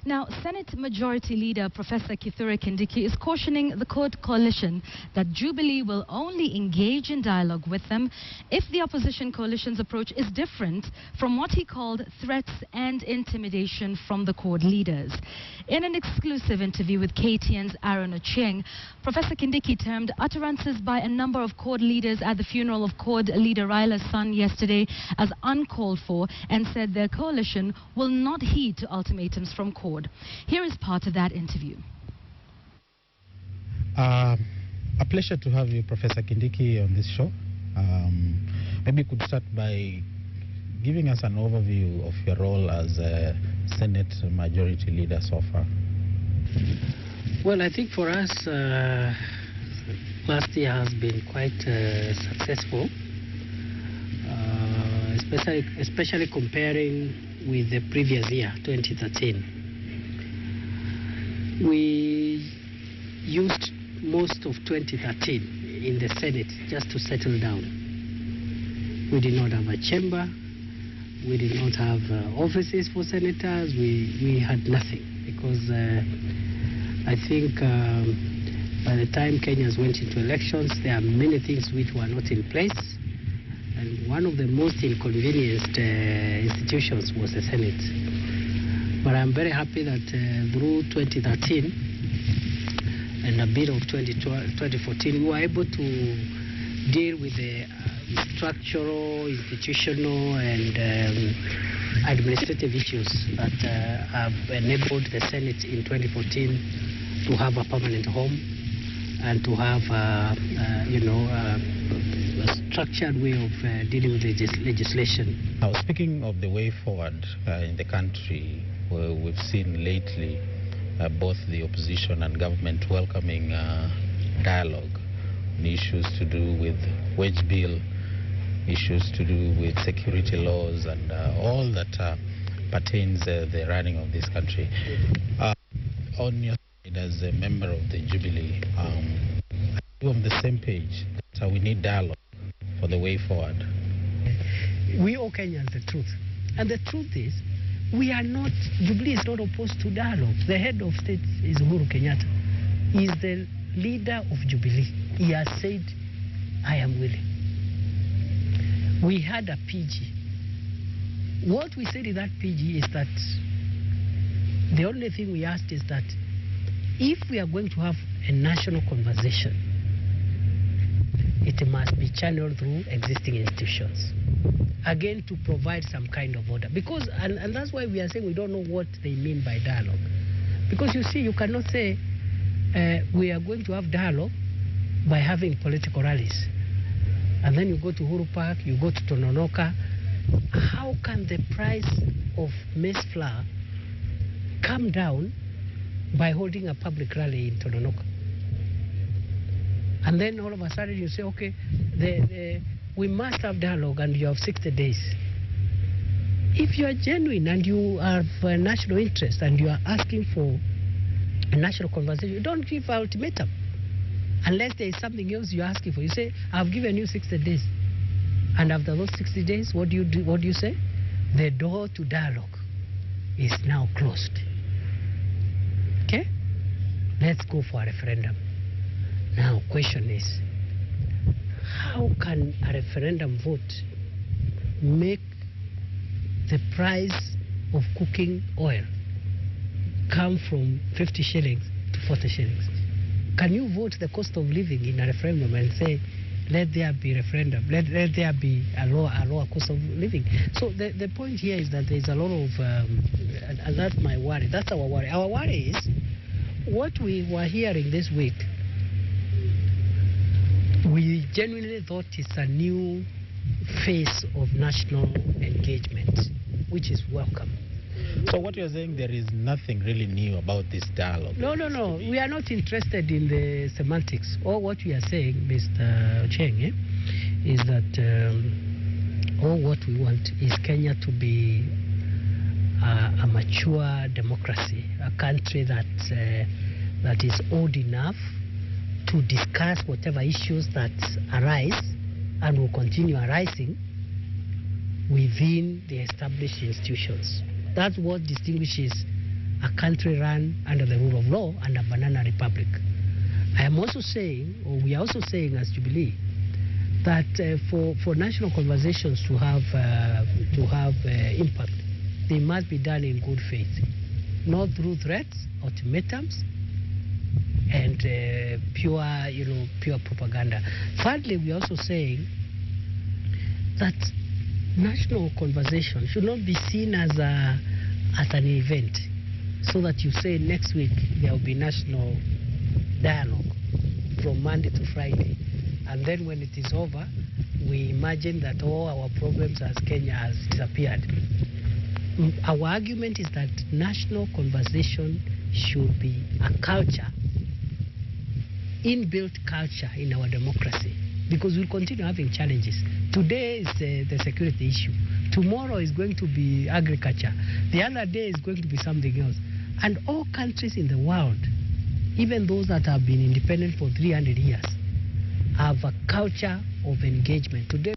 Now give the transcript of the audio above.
Now, Senate Majority Leader Professor Kithure Kindiki is cautioning the Code Coalition that Jubilee will only engage in dialogue with them if the opposition coalition's approach is different from what he called threats and intimidation from the Code leaders. In an exclusive interview with KTN'S Aaron Ochieng, Professor Kindiki termed utterances by a number of Code leaders at the funeral of Code leader Raila's son yesterday as uncalled for and said their coalition will not heed to ultimatums from Code. Here is part of that interview. A pleasure to have you, Professor Kindiki, on this show. Maybe you could start by giving us an overview of your role as a Senate Majority Leader so far. Well, I think for us, last year has been quite successful, especially comparing with the previous year, 2013. We used most of 2013 in the Senate just to settle down. We did not have a chamber. We did not have offices for senators. We had nothing because I think by the time Kenyans went into elections, there are many things which were not in place. And one of the most inconvenienced institutions was the Senate. But I'm very happy that through 2013 and a bit of 2014, we were able to deal with the structural, institutional, and administrative issues that have enabled the Senate in 2014 to have a permanent home and to have, a structured way of dealing with legislation. Now, speaking of the way forward in the country, we've seen lately both the opposition and government welcoming dialogue on issues to do with wage bill, issues to do with security laws, and all that pertains the running of this country. On your side, as a member of the Jubilee, are you on the same page that we need dialogue for the way forward? We owe Kenyans the truth. And the truth is, we are not, Jubilee is not opposed to dialogue. The head of state is Uhuru Kenyatta. He is the leader of Jubilee. He has said, I am willing. We had a PG. What we said in that PG is that the only thing we asked is that if we are going to have a national conversation, it must be channeled through existing institutions. Again, to provide some kind of order. Because, and that's why we are saying we don't know what they mean by dialogue. Because you see, you cannot say we are going to have dialogue by having political rallies. And then you go to Uhuru Park, you go to Tononoka. How can the price of maize flour come down by holding a public rally in Tononoka? And then all of a sudden you say, okay, we must have dialogue and you have 60 days. If you are genuine and you have a national interest and you are asking for a national conversation, you don't give an ultimatum. Unless there is something else you're asking for. You say, I've given you 60 days. And after those 60 days, what do you do? What do you say? The door to dialogue is now closed. Okay? Let's go for a referendum. Now, question is, how can a referendum vote make the price of cooking oil come from 50 shillings to 40 shillings? Can you vote the cost of living in a referendum and say, let there be referendum, let there be a lower cost of living? So the point here is that there's a lot of, and that's my worry, that's our worry. Our worry is, what we were hearing this week, we genuinely thought it's a new phase of national engagement, which is welcome. So what you're saying, there is nothing really new about this dialogue? No. We are not interested in the semantics. Or what we are saying, Mr. Ochieng, is that all what we want is Kenya to be a mature democracy, a country that is old enough to discuss whatever issues that arise and will continue arising within the established institutions. That's what distinguishes a country run under the rule of law and a banana republic. I am also saying, or we are also saying as Jubilee, that for national conversations to have impact, they must be done in good faith, not through threats, ultimatums, and pure propaganda. Thirdly, we are also saying that national conversation should not be seen as an event, so that you say next week there will be national dialogue from Monday to Friday, and then when it is over, we imagine that all our problems as Kenya has disappeared. Our argument is that national conversation should be a culture, inbuilt culture in our democracy, because we'll continue having challenges. Today is the security issue. Tomorrow is going to be agriculture. The other day is going to be something else. And all countries in the world, even those that have been independent for 300 years, have a culture of engagement. Today